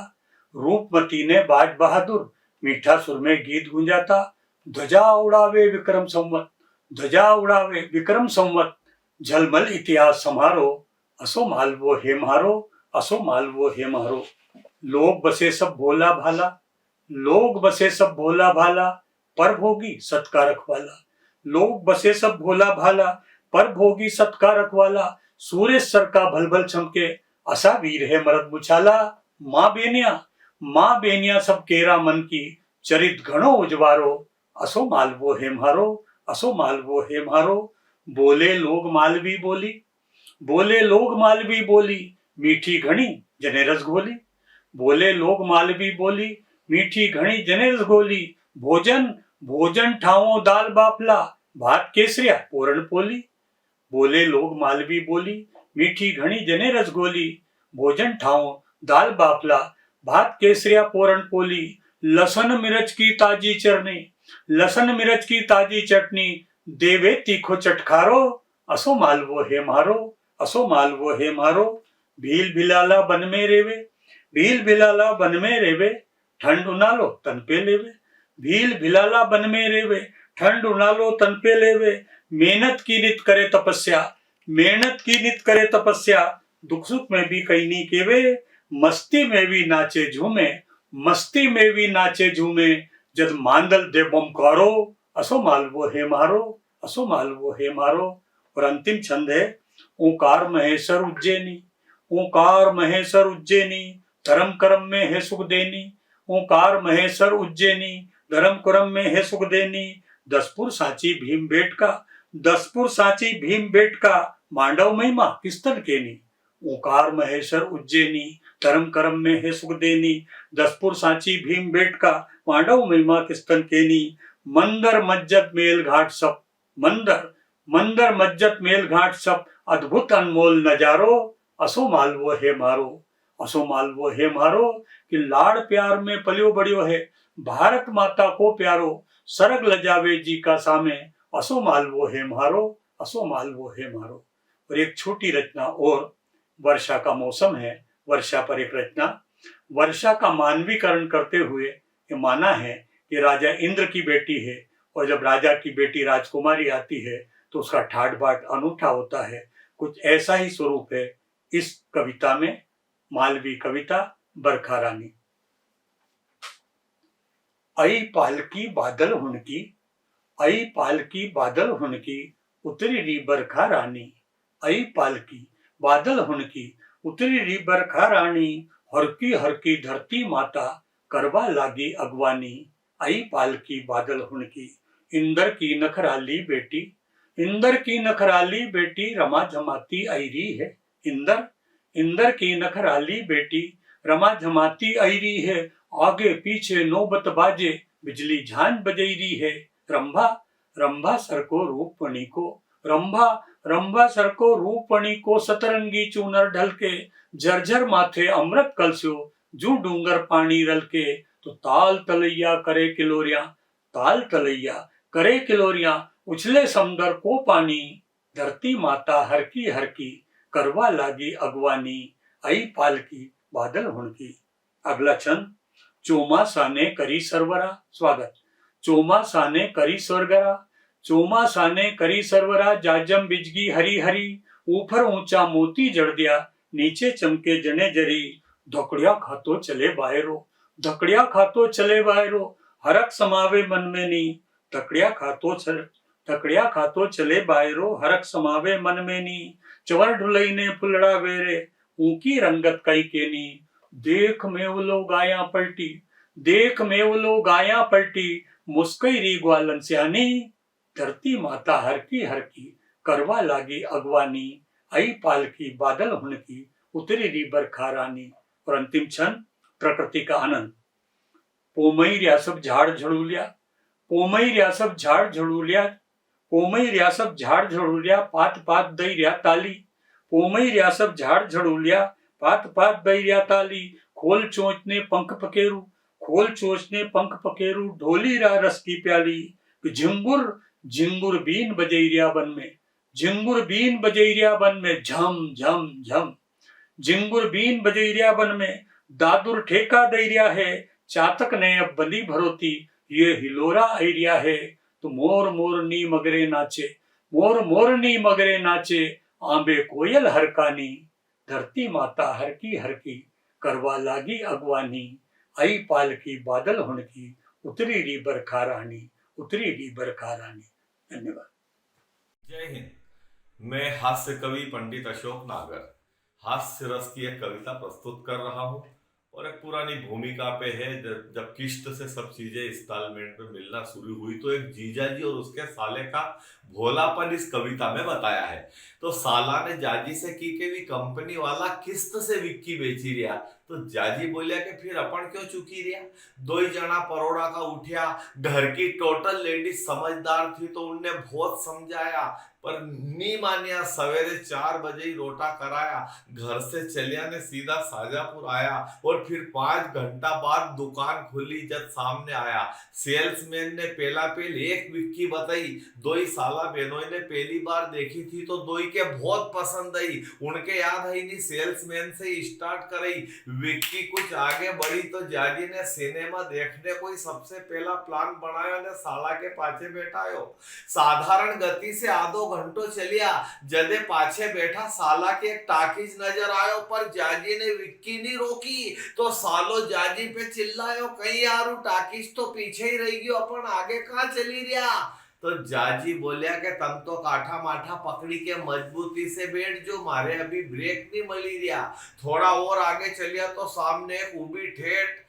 रूपमती ने बाज बहादुर, मीठा सुर में गीत गुंजाता। ध्वजा उड़ावे विक्रम संवत, ध्वजा उड़ावे विक्रम संवत, झलमल इतिहास समारो। असो मालवो हे म्हारो, असो मालवो हे म्हारो। लोग बसे सब भोला भाला, लोग बसे सब भोला भाला, पर भोगी सत्कारक वाला। लोग बसे सब भोला भाला, पर भोगी सत्कारक वाला। सूर्य सर का भलभल चमके, असा वीर है मरद मुछाला। माँ बेनिया सब केरा मन की, चरित घणो उजवारो। असो मालवो हे म्हारो, असो मालवो हे म्हारो। बोले लोग मालवी बोली, बोले लोग मालवी बोली, मीठी घणी जने रसघोली। बोले लोग मालवी बोली, मीठी घणी जने रसघोली। भोजन ठावो दाल बाफला, भात केसरिया पोरण पोली। बोले लोग मालवी बोली, मीठी घणी जने रसघोली। भोजन ठावो दाल बाफला, भात केसरिया पोरण पोली। लसन मिर्च की ताजी चटनी, लसन मिर्च की ताजी चटनी, देवे तीखो चटखारो। असो मालवो हे म्हारो, असो मालवो हे म्हारो। भील भिलाला बन में रेवे, भील भिलाला बन में रेवे, ठंड उनालो तन पे लेवे। भील भिलाला बन में रेवे, ठंड उनालो तन पे लेवे। मेहनत की नित करे तपस्या, मेहनत की नित करे तपस्या। दुख सुख में भी कहीं नहीं केवे, मस्ती में भी नाचे झूमे, मस्ती में भी नाचे झूमे। जद मांदल दे बमकारो, असो मालवो हे म्हारो, असो मालवो हे म्हारो। और अंतिम छंद है ओंकार महेश्वर उज्जैनी, ओंकार महेश्वर उज्जैनी। धर्म कर्म में है सुख देनी, ओंकार महेश्वर उज्जैनी, धर्म कर्म में है सुख देनी, दसपुर सांची भीम बेटका, दसपुर सांची भीम बेटका, मांडव महिमा किस्तन केनी, ओंकार महेश्वर उज्जैनी, धर्म कर्म में है सुख देनी, दसपुर सांची भीम बेटका, मांडव महिमा किस्तन केनी, मंदर मज्जत मेल घाट सब, मंदर मज्जत मेल घाट सब, अद्भुत अनमोल नजारो, असो मालवो है मारो, असो मालवो है मारो, कि लाड़ प्यार में पलियो बढ़ियो है, भारत माता को प्यारो, सरग लजावे जी का सामे, असो मालवो है मारो, असो मालवो है मारो। और एक छोटी रचना और, वर्षा का मौसम है, वर्षा पर एक रचना। वर्षा का मानवीकरण करते हुए ये माना है कि राजा इंद्र की बेटी है, और जब राजा की बेटी राजकुमारी आती है तो उसका ठाट बाट अनूठा होता है। कुछ ऐसा ही स्वरूप है इस कविता में, मालवी कविता बरखा रानी। आई पालकी बादल हुनकी, आई पालकी बादल हुनकी, उतरी री बरखा रानी, आई पालकी बादल हुनकी, उतरी री बरखा रानी, हरकी धरती माता, करवा लागी अगवानी, आई पालकी बादल हुनकी, इंदर की नखराली बेटी, इंदर की नखराली बेटी, रमा झमाती आईरी है, इंदर की नखराली बेटी, रमा झमाती आईरी है, आगे पीछे नौबत बाजे, बिजली झांझ बजैरी है, रंभा सर को रूपणी को, रंभा सर को रूपणी को, सतरंगी चूनर ढलके, झरझर माथे अमृत कलस्यो, जू डूंगर पानी रलके, तो ताल तलैया करे किलोरिया, ताल तलैया करे किलोरिया, उछले समंदर को पानी, धरती माता हरकी करवा लागी अगवानी, आई पालकी बादल हुनकी। अगला छंद, चोमासा ने करी सरवरा, स्वागत। चोमासा ने करी सरवरा, चोमासा ने करी सरवरा, जाजम बिजगी हरी हरी, ऊपर ऊंचा मोती जड़ दिया, नीचे चमके जने जरी, धकड़िया खातो चले बायरो, धकड़िया खातो चले बायरो, हरक समावे मन में नी, धकड़िया खातो चले बायरो, हरक समावे मन में नी, चवर ढुलई ने फुलड़ा वेरे, ऊकी रंगत कई केनी, देख में वो लोग आया पलटी, देख में वो लोग आया पलटी, मुस्कई री ग्वालन स्यानी, धरती माता हरकी करवा लागी अगवानी, आई पालकी बादल हुनकी, उतरी री बरखा रानी। और अंतिम छंद, प्रकृति का आनंद। पोमई रियासब झाड़ झड़ूलिया, पोमई रियासब झाड़ झड़ूलिया, पोमई रियासब झाड़ झड़ूलिया, पात पात दई रिया ताली, पोमई रियासब झाड़ झड़ूलिया, पात पात दई रिया ताली, खोल चोंच ने पंख पकेरू, खोल चोंच ने पंख पकेरू, ढोली रा रस की प्याली, झिंगुर बीन बजैरिया बन में, झिंगुर बीन बजैरिया बन में, झम झम झम, झिंगुर बीन बजैरिया बन में, दादुर ठेका दैरिया है, चातक ने अब बंदी भरोती, ये हिलोरा आइरिया है, तो मोर मोरनी मगरे नाचे, मोर मोरनी मगरे नाचे, आंबे कोयल हरकानी, धरती माता हरकी करवा लागी अगवानी, आई पालकी बादल हुनकी, उतरी री बरखा रानी, उतरी री बरखा रानी। धन्यवाद। जय हिंद। मैं हास्य कवि पंडित अशोक नागर हास्य रस की एक कविता प्रस्तुत कर रहा हूँ और एक पुरानी भूमिका पे है। जब किश्त से सब चीजें इंस्टॉलमेंट में मिलना शुरू हुई तो एक जीजा जी और उसके साले का भोलापन इस कविता में बताया है। तो साला ने जाजी से की के भी कंपनी वाला किस्त से विक्की बेची रिया, तो जाजी बोलिया कि फिर अपन क्यों चुकी रिया। दो ही जना परोड़ा का उठिया, घर की टोटल लेडीज समझदार थी तो उनने बहुत समझाया पर नी मानिया। सवेरे 4 बजे ही रोटा कराया, घर से चलिया ने सीधा शाजापुर आया और फिर 5 घंटा बाद दुकान खुली जब सामने आया। सेल्समैन ने पहला एक विक्की बताई, दो ही साला बहनों ने पहली बार देखी थी तो दो ही के बहुत पसंद आई। उनके याद है नहीं सेल्समैन से स्टार्ट कराई। विक्की कुछ आगे बढ़ी तो जाजी ने सिनेमा देखने को ही सबसे पहला प्लान बनाया ने साला के पाछे बैठायो। साधारण गति से आधो घंटो चलिया, जदे पाछे बैठा साला के एक टाकीज नजर आयो पर जाजी ने विक्की नहीं रोकी तो सालो जाजी पे चिल्लायो, कहीं यार टाकीज तो पीछे ही रह गयो, अपन आगे कहाँ चली रिया। तो जाजी बोलिया कि तम तो काठा माठा पकड़ी के मजबूती से बैठ जो, मारे अभी ब्रेक नहीं मिली रिया। थोड़ा और आगे चलिया तो सामने एक ऊबी ठेठ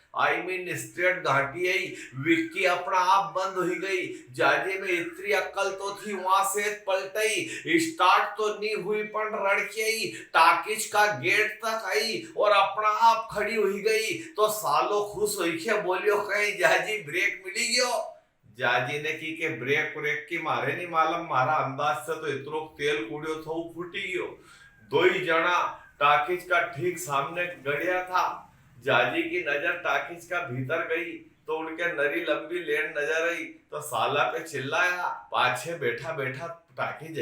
स्ट्रेट घाटी आई। विक्की अपना आप बंद हो गई। जाजी में इतनी अक्ल तो थी, वहां से पलटई, स्टार्ट तो नहीं हुई पर रड़की आई, टाकिज का गेट तक आई और अपना आप खड़ी हुई गई। तो सालो खुश हुई के बोलियो कहीं जाजी ब्रेक मिली गयो। जाजी ने की के ब्रेक की मारे नहीं मालूम, मारा अंदाज से तो इतरो तेल कूड़ियो थो फूटी गयो। दो ही जना टाकिज का ठीक सामने गड़िया था। जाजी की नजर टाकिज का भीतर गई तो उनके नरी लंबी लेन नजर आई। तो साला पे चिल्लाया, पाछे बैठा बैठा टाकी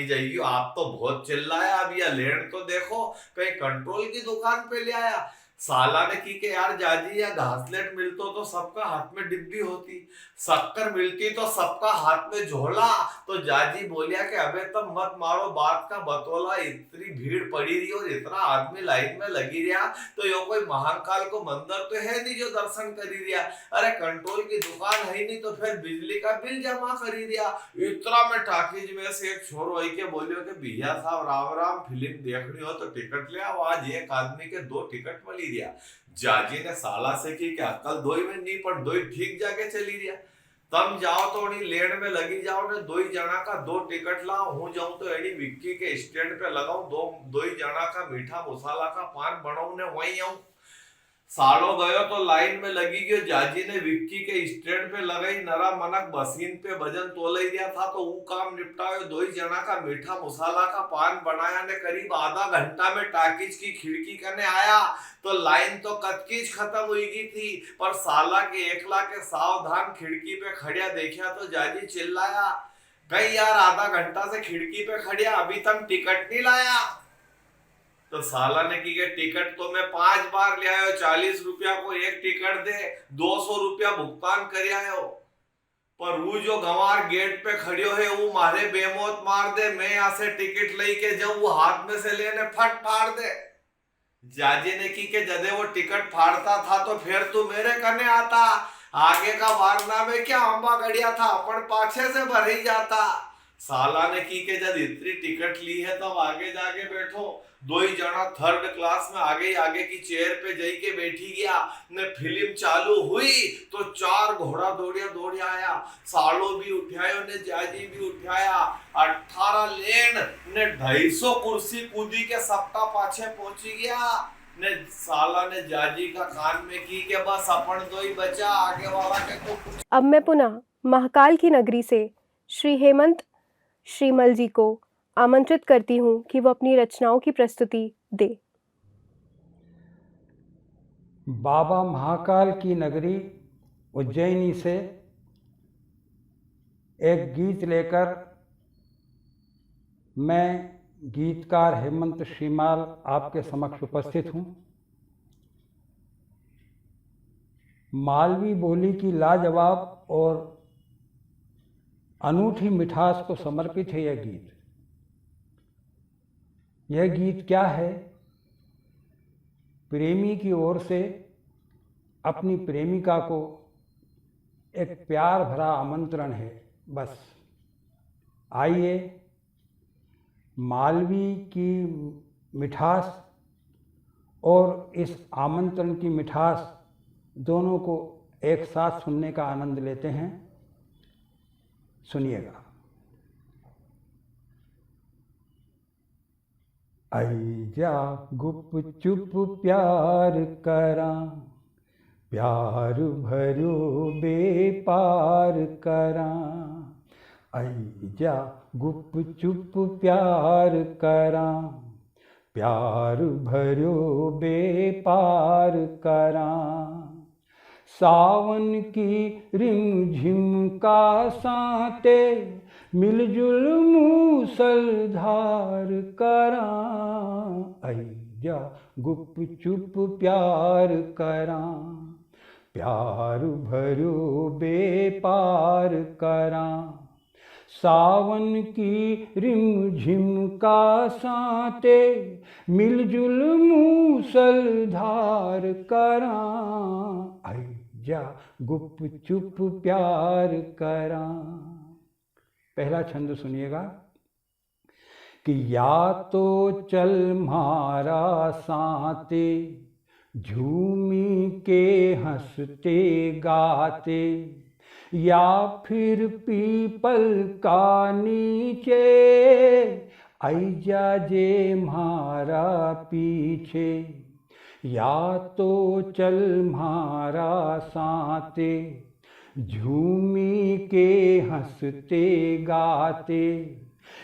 जाइयो, आप तो बहुत चिल्लाया, अब यह लेन तो देखो, कहीं कंट्रोल की दुकान पे ले आया। साला ने की के यार जाजी या घासलेट मिलतो तो सबका हाथ में डिब्बी होती, शक्कर मिलती तो सबका हाथ में झोला। तो जाजी बोलिया कि अबे तब मत मारो बात का बतौला, इतनी भीड़ पड़ी रही और इतना आदमी लाइन में लगी रहा, तो यो कोई महाकाल को मंदिर तो है नहीं जो दर्शन करी रिया। अरे कंट्रोल की दुकान है नहीं तो फिर बिजली का बिल जमा करी रिया। इतना में टाकीज में से एक छोरो आई के बोलियो कि भैया साहब राम राम, फिल्म देखनी हो तो टिकट ले आओ, आज एक आदमी के 2 टिकट मिली रिया। जाजी ने साला से की कि अकल दो ही में नहीं पर दो ही ठीक जाके चली रिया। तम जाओ तो उन्हीं लेन में लगी जाओ ने 2 ही जना का 2 टिकट लाओ, हूं जाऊं तो एडी विक्की के स्टैंड पे लगाऊं, 2 ही जना का मीठा मसाला का पान बनाऊं ने वहीं आऊं। सालो गयो तो लाइन में लगी गयो। जाजी ने विक्की के स्टैंड पे लगाई, नरा मनक मशीन पे वजन तोले दिया था तो वो काम निपटायो। 2 ही जना का मीठा मसाला का पान बनाया ने करीब आधा घंटा में टाकिज की खिड़की करने आया। तो लाइन तो कतकीज खत्म हुई गई थी, पर साला के एकला के सावधान खिड़की पे खड़िया देखा तो जाजी चिल्लाया, कहीं यार आधा घंटा से खिड़की पे खड़िया, अभी तक टिकट नहीं लाया। तो साला ने की के टिकट तो मैं 5 बार ले आयो, 40 रुपया को एक टिकट दे, 200 रुपया भुगतान कर आयो, पर वो जो गंवार गेट पे खड़ियो है वो मारे बेमौत मार दे, मैं यहाँ से टिकट लेके जाऊं, वो हाथ में से लेने फट फाड़ दे। जाजी ने की के जदे वो टिकट फाड़ता था तो फिर तू मेरे करने आता, आगे का वारना में क्या अम्बा गड़िया था, अपन पाछे से भर ही जाता। साला ने की के जब इतनी टिकट ली है तब आगे जाके बैठो। 2 ही जना 3rd क्लास में आगे की चेयर पे जाई के बैठी गया ने फिल्म चालू हुई तो 4 घोड़ा दौड़िया आया। सालो भी उठायो ने जाजी भी उठाया। 18 लेन ने 250 कुर्सी कूदी के सबका पाछे पहुंची गया ने। साला ने जाजी का कान में की के बस अपन 2 ही बचा, आगे वाला के को। अब मैं पुनः महाकाल की नगरी से श्री हेमंत श्रीमल जी को आमंत्रित करती हूँ कि वो अपनी रचनाओं की प्रस्तुति दे। बाबा महाकाल की नगरी उज्जैनी से एक गीत लेकर मैं गीतकार हेमंत श्रीमाल आपके समक्ष उपस्थित हूँ। मालवी बोली की लाजवाब और अनूठी मिठास को समर्पित है यह गीत। यह गीत क्या है? प्रेमी की ओर से अपनी प्रेमिका को एक प्यार भरा आमंत्रण है। बस आइए मालवी की मिठास और इस आमंत्रण की मिठास दोनों को एक साथ सुनने का आनंद लेते हैं। सुनिएगा। आइजा गुप चुप प्यार करा, प्यार भरो बेपार करा। आइजा गुप चुप प्यार करा, प्यार भरो बेपार करा। सावन की रिमझिम का साते, मिलजुल मूसलधार करा। आइजा गुप चुप प्यार करा, प्यार भरो बेपार करा। सावन की रिमझिम का साते, मिलजुल मूसलधार करा। आइजा गुप चुप प्यार करा। पहला छंद सुनिएगा कि या तो चल म्हारा साथे, झूमी के हंसते गाते, या फिर पीपल का नीचे, आई जा जे म्हारा पीछे। या तो चल म्हारा साथे, झूमी के हंसते गाते,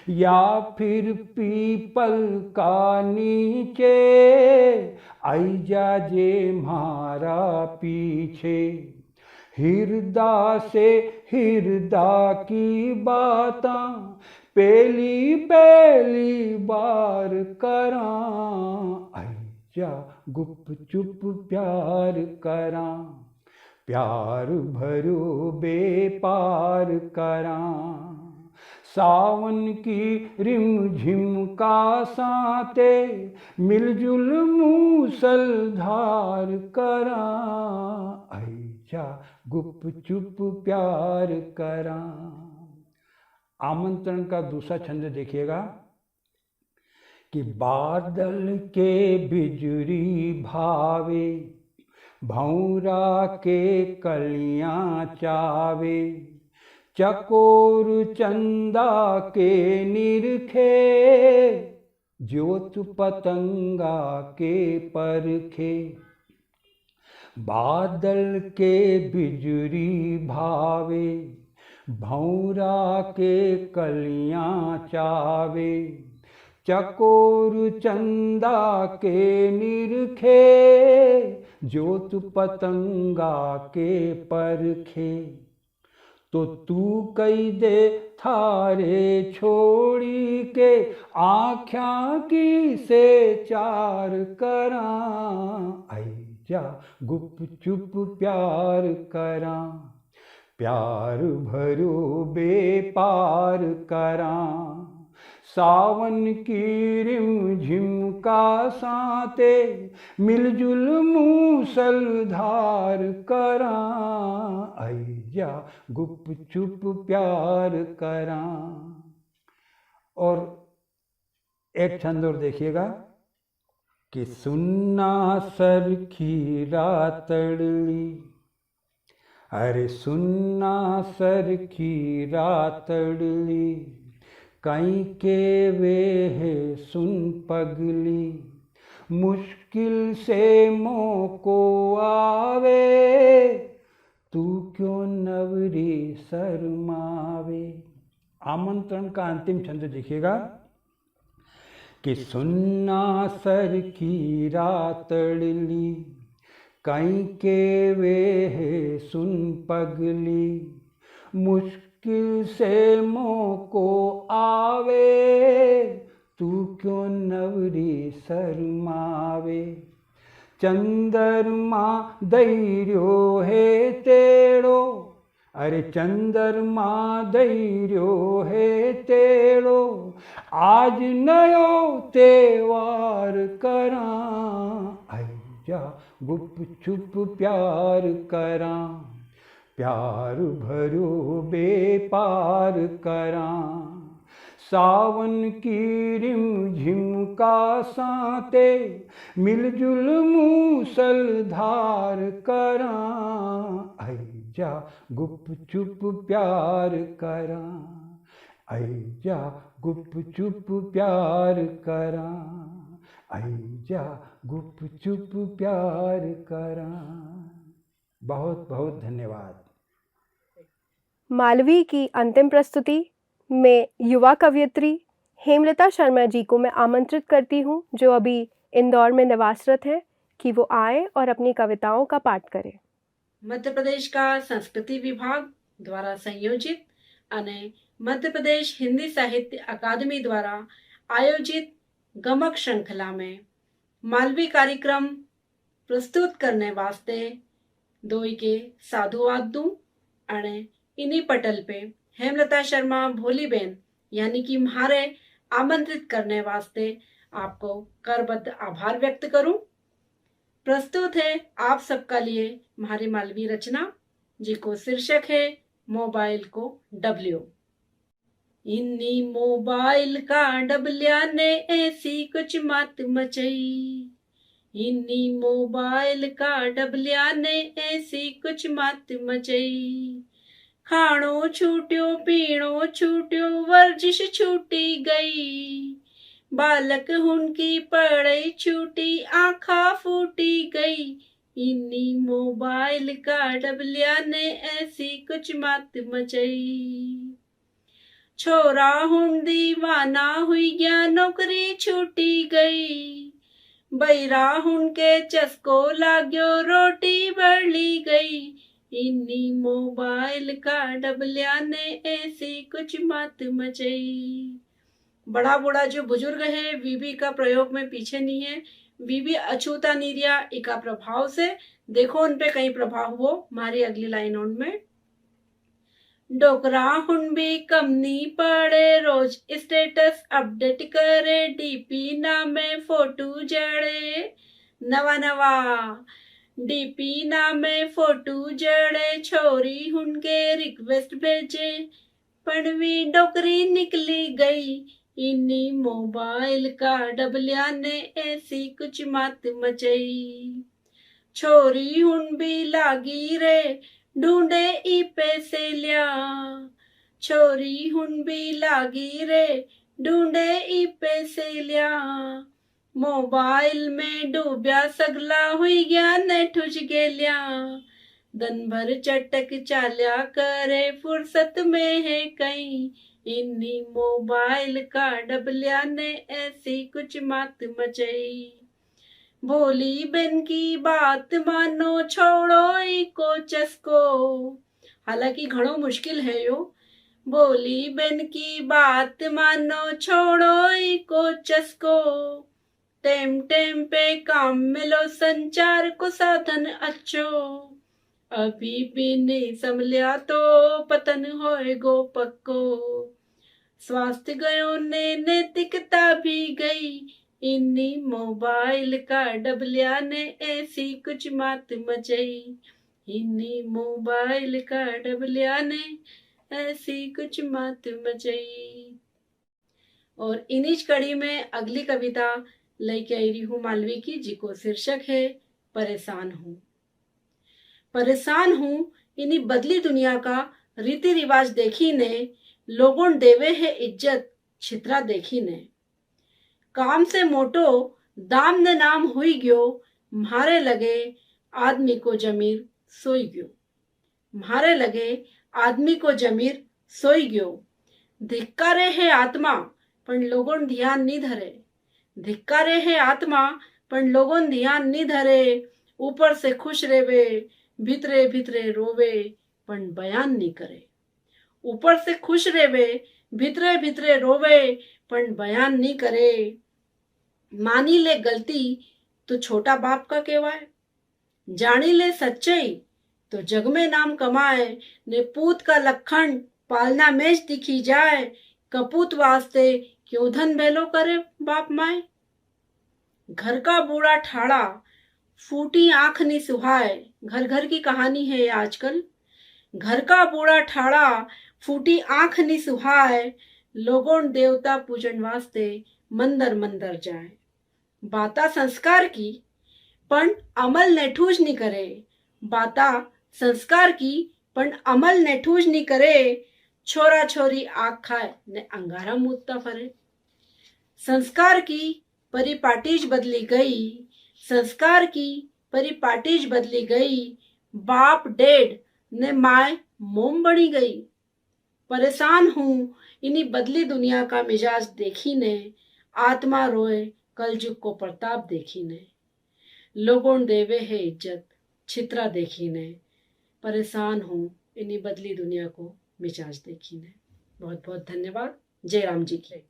या फिर पीपल का नीचे, आई जा जे म्हारा पीछे। हृदय से हृदय की बातां पहली पहली बार करां, आई जा गुप चुप प्यार करां, प्यार भरो बेपार करां। सावन की रिमझिम का साथे, मिलजुल मूसलधार करां, आई जा गुप चुप प्यार करां। आमंत्रण का दूसरा छंद देखिएगा कि बादल के बिजुरी भावे, भौरा के कलियां चावे, चकोर चंदा के निरखे, ज्योत पतंगा के परखे। बादल के बिजुरी भावे, भौरा के कलियां चावे, चकोर चंदा के निरखे, ज्योत पतंगा के परखे। तो तू कई दे थारे छोड़ी के, आँख्यां की से चार करां, आई जा गुप चुप प्यार करां, प्यार भरो बेपार करां। सावन की रिमझिम का साथे, मिलजुल मूसलधार करां, आई जा गुप चुप प्यार करां। और एक छंद और देखिएगा कि सुन्ना सरखी रातड़ी, अरे सुन्ना सरखी रातड़ी, कहीं के वे है सुन पगली, मुश्किल से मोको आवे, तू क्यों नवरी शर्मावे। आमंत्रण का अंतिम छंद देखिएगा कि सुन्ना सरखी रातड़ी, कहीं के वे है सुन पगली, मुश्किल से मोको आवे, तू क्यों नवरी शर्मावे। चंद्रमा दैर्यो है तेड़ो, अरे चंद्रमा दैर्यो है तेड़ो, आज नयो त्योहार करां, आई जा गुप चुप प्यार करां, प्यार भरो बेपार करां। सावन की रिमझिम का साथे, मिलजुल मूसलधार करां, आई जा गुप चुप प्यार करां, आई जा गुप चुप प्यार करां, आई जा गुप चुप प्यार करां। बहुत बहुत धन्यवाद। मालवी की अंतिम प्रस्तुति में युवा कवयित्री हेमलता शर्मा जी को मैं आमंत्रित करती हूँ, जो अभी इंदौर में निवासरत हैं, कि वो आए और अपनी कविताओं का पाठ करें। मध्य प्रदेश का संस्कृति विभाग द्वारा संयोजित અને मध्य प्रदेश हिंदी साहित्य अकादमी द्वारा आयोजित गमक श्रृंखला में मालवी कार्यक्रम प्रस्तुत करने वास्ते दोई के साधुवाद दूं અને इन्हीं पटल पे हेमलता शर्मा भोलीबेन यानी कि म्हारे आमंत्रित करने वास्ते आपको करबद्ध आभार व्यक्त करूं। प्रस्तुत है आप सबका लिए हमारी मालवी रचना, जिसको शीर्षक है मोबाइल को डब्ल्यू। इन्हीं मोबाइल का डबलिया ने ऐसी कुछ मत मचई, इन्हीं मोबाइल का डबलिया ने ऐसी कुछ मत मचई। खाणो छूट्यो पीणो छूट्यो वर्जिश छूटी गई, बालक हुनकी पढ़ाई छूटी आँखा फूटी गई, इन्हीं मोबाइल का डबलिया ने ऐसी कुछ मत मचई। छोरा हुन दीवाना हुई गया नौकरी छूटी गई, बैरा हुन के चस्को लाग्यो रोटी बरली गई, इन्हीं मोबाइल का डबलिया ने ऐसी कुछ मत मचई। बड़ा बूढ़ा जो बुजुर्ग है बीबी का प्रयोग में पीछे नहीं है, बीबी अछूता नीरिया इका प्रभाव से देखो उन पे कहीं प्रभाव हो। हमारी अगली लाइन ऑन में डोकरा हुन भी कम नहीं पड़े, रोज स्टेटस अपडेट करे, डीपी नामे फोटो जड़े, नवा नवा डीपी नामे फोटो जड़े, छोरी हुन के रिक्वेस्ट भेजे, पड़वी डोकरी निकली गई, इन्हीं मोबाइल का डबलिया ने ऐसी कुछ मत मचई। छोरी हुन भी लागी रे ढूंढे ई पैसे लिया, छोरी हुन भी लागी रे ढूंढे ई पैसे लिया, मोबाइल में डूब्या सगला हुई गया ने ठुज गेलिया, दिन भर चटक चाल्या करे फुर्सत में है कहीं, इन्हीं मोबाइल का डबलिया ने ऐसी कुछ मत मचई। भोली बहन की बात मानो छोड़ो इको चस्को, हालांकि घणो मुश्किल है यो। भोली बहन की बात मानो छोड़ो इको चस्को, टेम टेम पे काम मिलो संचार को साधन अच्छो, अभी भी नहीं संभलिया तो पतन होएगो पक्को, स्वास्थ्य गयो ने नैतिकता भी गई, इन्हीं मोबाइल का डबलिया ने ऐसी कुछ मत मचई, इन्हीं मोबाइल का डबलिया ने ऐसी कुछ मत मचई। और इन्हीं कड़ी में अगली कविता लेके आई रही हूँ मालवी की, जिको शीर्षक है परेशान हूँ। परेशान हूँ इन्हीं बदली दुनिया का रीति रिवाज देखी ने, लोगों देवे है इज्जत छित्रा देखी ने, काम से मोटो दाम ने नाम हुई गयो, म्हारे लगे आदमी को जमीर सोई गयो, म्हारे लगे आदमी को जमीर सोई गयो। धिक्कारे है आत्मा पण लोगों ध्यान नहीं धरे, धिक्कारे है आत्मा पण लोगों ध्यान नहीं धरे, ऊपर से खुश रेवे भीतरे भीतरे रोवे पण बयान नहीं करे, ऊपर से खुश रेवे भीतरे भीतरे रोवे पण बयान नहीं करे। मानी ले गलती तो छोटा बाप का कहवाए, जानी ले सच्चाई तो जग में नाम कमाए, ने पूत का लखन पालना मेज दिखी जाए, कपूत वास्ते क्यों धन भेलो करे बाप माए। घर का बूढ़ा ठाड़ा फूटी आंख नहीं सुहाए, घर घर की कहानी है ये आजकल। घर का बूढ़ा ठाड़ा फूटी आंख नहीं सुहाए, लोगों देवता पूजन वास्ते मंदर मंदर जाए। बाता संस्कार की पण अमल ने ठूज नहीं करे, बाता संस्कार की पण अमल ने ठूज नहीं करे, छोरा छोरी आग खाए ने अंगारा मूतता फरे। संस्कार की परिपाटीज बदली गई, संस्कार की परिपाटीज बदली गई, बाप डेढ़ ने माए मोम बनी गई। परेशान हूँ इन्हीं बदली दुनिया का मिजाज देखी ने, आत्मा रोए कलयुग को प्रताप देखी ने, लोगों देवे है इज्जत छित्रा देखी ने, परेशान हूँ इन्हीं बदली दुनिया को मिजाज देखी ने। बहुत बहुत धन्यवाद। जय राम जी की।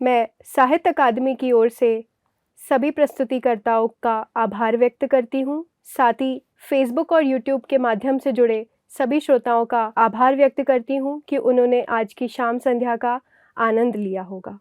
मैं साहित्य अकादमी की ओर से सभी प्रस्तुतिकर्ताओं का आभार व्यक्त करती हूँ, साथ ही फेसबुक और यूट्यूब के माध्यम से जुड़े सभी श्रोताओं का आभार व्यक्त करती हूँ कि उन्होंने आज की शाम संध्या का आनंद लिया होगा।